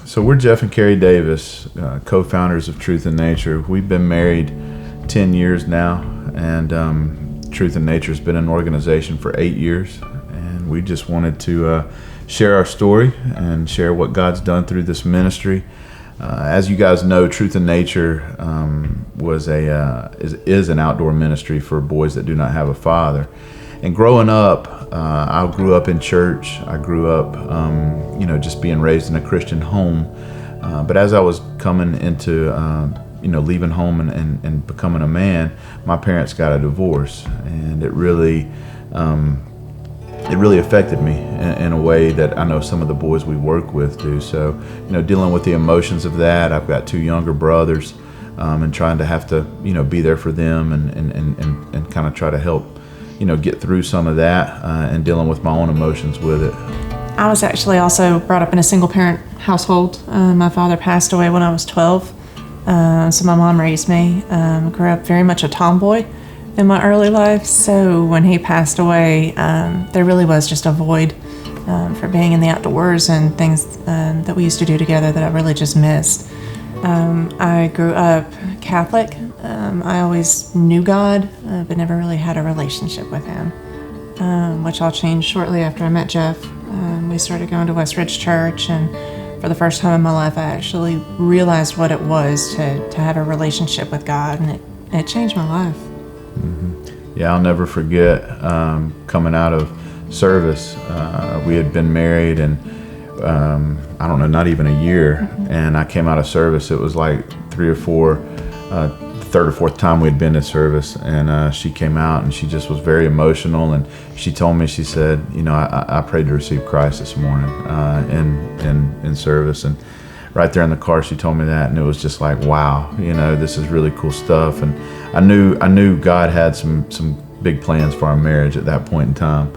So we're Jeff and Carrie Davis, co-founders of Truth in Nature. We've been married 10 years now, and Truth in Nature has been an organization for 8 years. And we just wanted to share our story and share what God's done through this ministry. As you guys know, Truth in Nature is an outdoor ministry for boys that do not have a father. And growing up, I grew up in church. I grew up, just being raised in a Christian home. But as I was coming into, leaving home and becoming a man, my parents got a divorce, and it really affected me in a way that I know some of the boys we work with do. So, dealing with the emotions of that, I've got 2 younger brothers, and trying to have to, be there for them and kind of try to help, get through some of that, and dealing with my own emotions with it. I was actually also brought up in a single parent household. My father passed away when I was 12, so my mom raised me. Grew up very much a tomboy in my early life, so when he passed away, there really was just a void for being in the outdoors and things that we used to do together that I really just missed. I grew up Catholic. I always knew God, but never really had a relationship with Him, which all changed shortly after I met Jeff. We started going to Westridge Church, and for the first time in my life, I actually realized what it was to have a relationship with God, and it changed my life. Mm-hmm. Yeah, I'll never forget coming out of service. We had been married, and I don't know, not even a year, and I came out of service. It was like 3 or 4, third or fourth time we'd been to service, and she came out and she just was very emotional, and she told me, she said, I prayed to receive Christ this morning in service, and right there in the car she told me that, and it was just like, wow, this is really cool stuff. And I knew God had some big plans for our marriage at that point in time.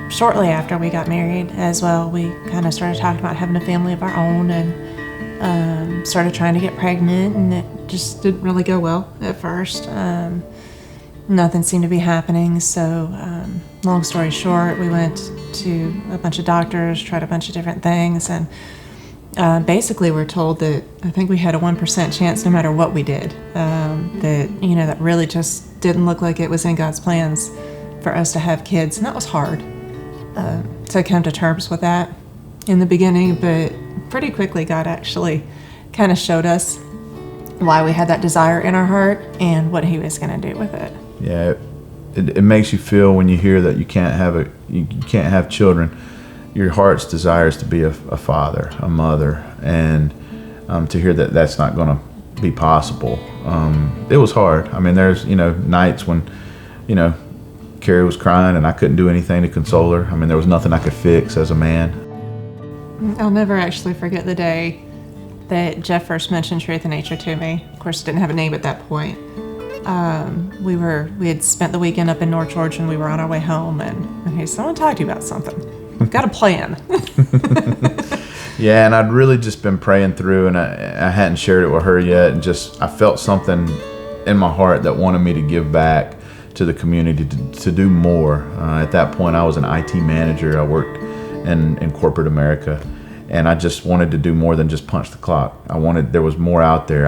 Shortly after we got married as well, we kind of started talking about having a family of our own, and started trying to get pregnant, and it just didn't really go well at first. Nothing seemed to be happening, so long story short, we went to a bunch of doctors, tried a bunch of different things, and basically we're told that I think we had a 1% chance no matter what we did, that really just didn't look like it was in God's plans for us to have kids, and that was hard to come to terms with that in the beginning, but pretty quickly God actually kind of showed us why we had that desire in our heart and what He was going to do with it. Yeah, it makes you feel when you hear that you can't have children. Your heart's desire is to be a father, a mother, and to hear that that's not going to be possible. It was hard. I mean, there's nights when Carrie was crying and I couldn't do anything to console her. I mean, there was nothing I could fix as a man. I'll never actually forget the day that Jeff first mentioned Truth in Nature to me. Of course, it didn't have a name at that point. We had spent the weekend up in North Georgia, and we were on our way home, and he said, I want to talk to you about something. We've got a plan. Yeah, and I'd really just been praying through, and I hadn't shared it with her yet, and I felt something in my heart that wanted me to give back to the community, to do more. At that point, I was an IT manager. I worked in corporate America, and I just wanted to do more than just punch the clock. There was more out there.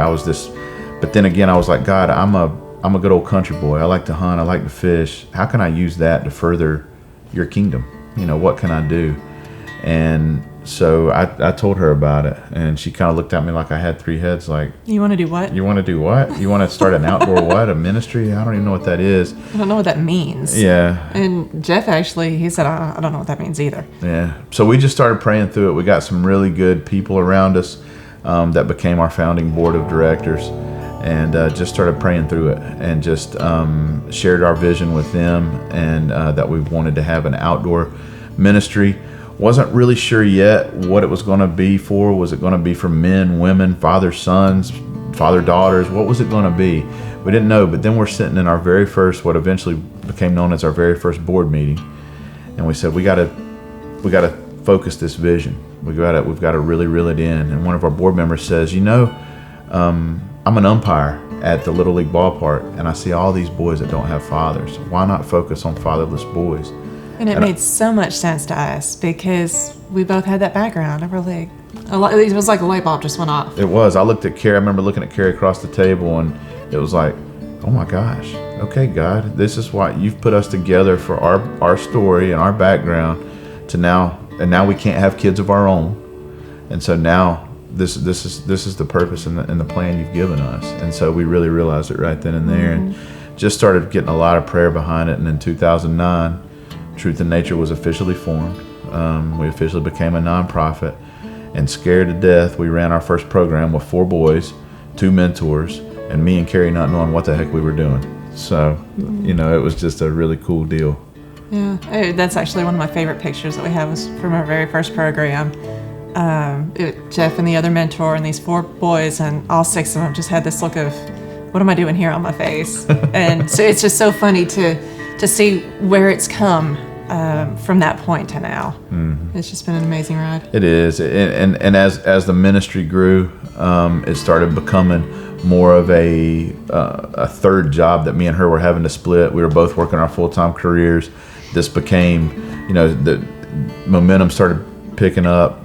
But then again, I was like, God, I'm a good old country boy. I like to hunt. I like to fish. How can I use that to further your kingdom? What can I do? And so I told her about it, and she kind of looked at me like I had 3 heads, like, You want to do what? You want to do what? You want to start an outdoor what? A ministry? I don't even know what that is. I don't know what that means. Yeah. And Jeff actually, he said, I don't know what that means either. Yeah. So we just started praying through it. We got some really good people around us that became our founding board of directors, and just started praying through it, and just shared our vision with them, and that we wanted to have an outdoor ministry. Wasn't really sure yet what it was going to be for. Was it going to be for men, women, fathers, sons, father, daughters? What was it going to be? We didn't know. But then we're sitting in our very first, what eventually became known as our very first board meeting, and we said we got to focus this vision. We've got to really reel it in. And one of our board members says, I'm an umpire at the Little League ballpark, and I see all these boys that don't have fathers. Why not focus on fatherless boys? And it made so much sense to us because we both had that background. And we're like, It was like a light bulb just went off. It was. I looked at Carrie. I remember looking at Carrie across the table, and it was like, oh my gosh. Okay, God, this is why you've put us together for our story and our background to now, and now we can't have kids of our own. And so now this is the purpose and the plan you've given us. And so we really realized it right then and there, and just started getting a lot of prayer behind it. And in 2009, Truth in Nature was officially formed. We officially became a nonprofit, and scared to death, we ran our first program with 4 boys, 2 mentors, and me and Carrie not knowing what the heck we were doing. So, it was just a really cool deal. Yeah, that's actually one of my favorite pictures that we have was from our very first program. Jeff and the other mentor and these 4 boys, and all 6 of them just had this look of, what am I doing here on my face? And so it's just so funny to see where it's come from that point to now. It's just been an amazing ride. It is, and as the ministry grew, it started becoming more of a third job that me and her were having to split. We were both working our full-time careers. This became, the momentum started picking up.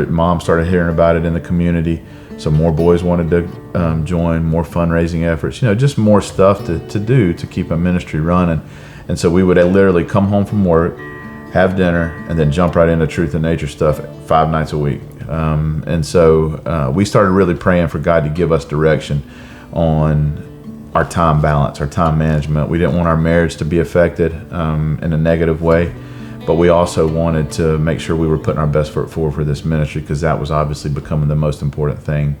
Mom started hearing about it in the community. So more boys wanted to join, more fundraising efforts, just more stuff to do to keep a ministry running. And so we would literally come home from work, have dinner, and then jump right into Truth in Nature stuff 5 nights a week. And so we started really praying for God to give us direction on our time balance, our time management. We didn't want our marriage to be affected in a negative way, but we also wanted to make sure we were putting our best foot forward for this ministry, because that was obviously becoming the most important thing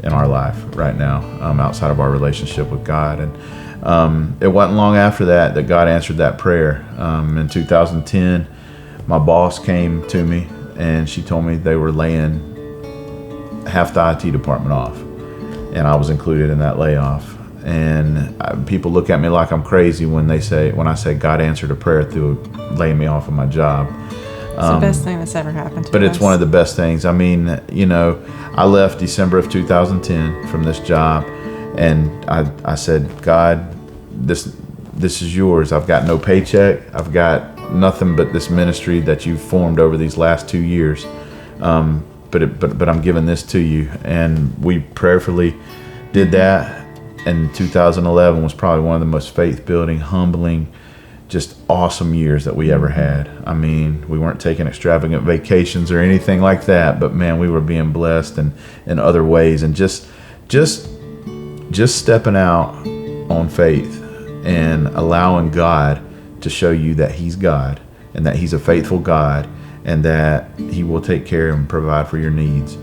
in our life right now, outside of our relationship with God. And it wasn't long after that God answered that prayer. In 2010, my boss came to me and she told me they were laying half the IT department off, and I was included in that layoff. And people look at me like I'm crazy when I say God answered a prayer through laying me off of my job. It's the best thing that's ever happened to us. But it's one of the best things. I mean, I left December of 2010 from this job, and I said, God, this is yours. I've got no paycheck. I've got nothing but this ministry that you've formed over these last 2 years. But I'm giving this to you. And we prayerfully did that. And 2011 was probably one of the most faith-building, humbling, just awesome years that we ever had. I mean, we weren't taking extravagant vacations or anything like that, but man, we were being blessed in other ways, and just stepping out on faith and allowing God to show you that He's God, and that He's a faithful God, and that He will take care and provide for your needs.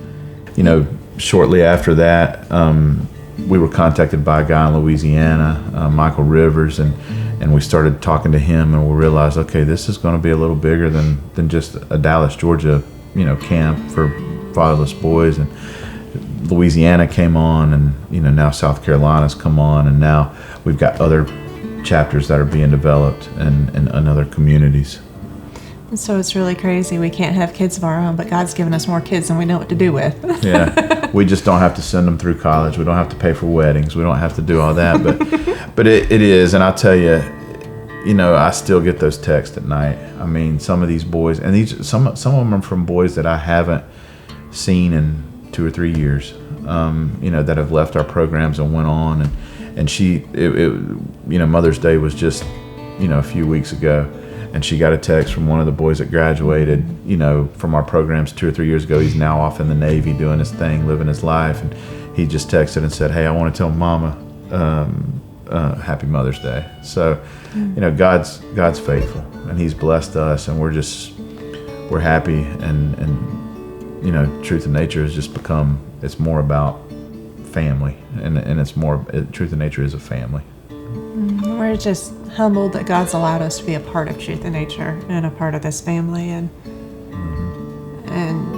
Shortly after that, we were contacted by a guy in Louisiana, Michael Rivers, and we started talking to him, and we realized, okay, this is going to be a little bigger than just a Dallas, Georgia, camp for fatherless boys. And Louisiana came on, and now South Carolina's come on, and now we've got other chapters that are being developed in other communities. And so it's really crazy. We can't have kids of our own, but God's given us more kids than we know what to do with. Yeah, we just don't have to send them through college. We don't have to pay for weddings. We don't have to do all that. But it is, and I'll tell you, I still get those texts at night. I mean, some of these boys, and some of them are from boys that I haven't seen in 2 or 3 years. That have left our programs and went on. And Mother's Day was just a few weeks ago. And she got a text from one of the boys that graduated, from our programs 2 or 3 years ago. He's now off in the Navy doing his thing, living his life. And he just texted and said, hey, I want to tell Mama Happy Mother's Day. So, God's faithful, and He's blessed us, and we're happy. And Truth in Nature has just become, it's more about family. And Truth in Nature is a family. We're just humbled that God's allowed us to be a part of Truth in Nature and a part of this family, and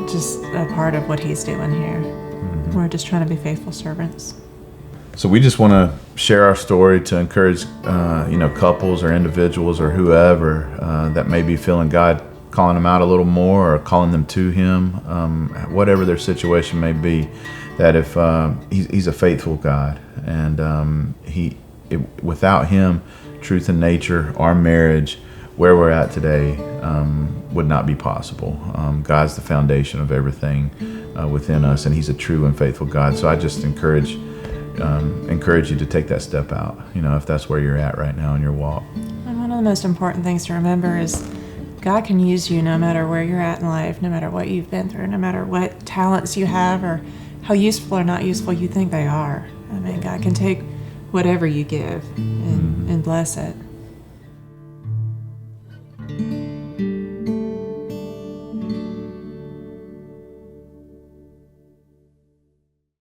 just a part of what He's doing here. We're just trying to be faithful servants. So we just want to share our story to encourage, couples or individuals or whoever that may be feeling God calling them out a little more or calling them to Him, whatever their situation may be, that if He's a faithful God, and without Him, Truth in Nature, our marriage where we're at today would not be possible. God's the foundation of everything within us, and He's a true and faithful God. So I just encourage you to take that step out, if that's where you're at right now in your walk. And one of the most important things to remember is God can use you no matter where you're at in life, no matter what you've been through, no matter what talents you have or how useful or not useful you think they are. I mean, God can take whatever you give and bless it.